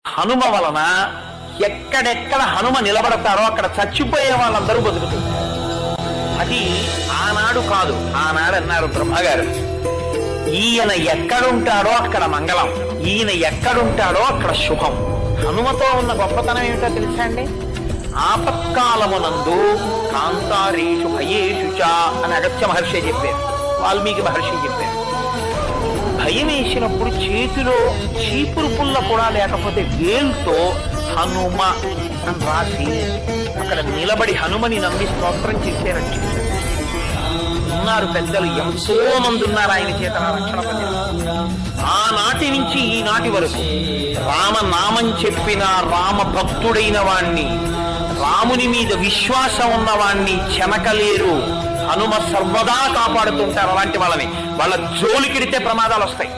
హనుమ వలన ఎక్కడెక్కడ హనుమ నిలబడతారో అక్కడ చచ్చిపోయే వాళ్ళందరూ బతుకుతారు. అది ఆనాడు కాదు, ఆనాడు అన్నారు బ్రహ్మగారు, ఈయన ఎక్కడుంటాడో అక్కడ మంగళం, ఈయన ఎక్కడుంటాడో అక్కడ శుభం. హనుమతో ఉన్న గొప్పతనం ఏమిటో తెలుసా అండి? ఆపత్కాలమునందు కాంతారేషు భయేషు చ అని అగస్త్య మహర్షి చెప్పారు, వాల్మీకి మహర్షి చెప్పారు. భయం వేసినప్పుడు చేతిలో చీపురు పుల్ల కూడా లేకపోతే వేలుతో హనుమ అని రాసి అక్కడ నిలబడి హనుమని నమ్మి స్తోత్రం చేసేరని చెప్పారు. ఉన్నారు పెద్దలు, ఎంతో మంది ఉన్నారు ఆయన చేత రక్షణ పొందారు. ఆనాటి నుంచి ఈనాటి వరకు రామనామం చెప్పిన రామ భక్తుడైన వాణ్ణి, రాముని మీద విశ్వాసం ఉన్నవాణ్ణి చెనకలేరు. హనుమ సర్వదా కాపాడుతుంటారు అలాంటి వాళ్ళని. వాళ్ళ జోలికిడితే ప్రమాదాలు వస్తాయి.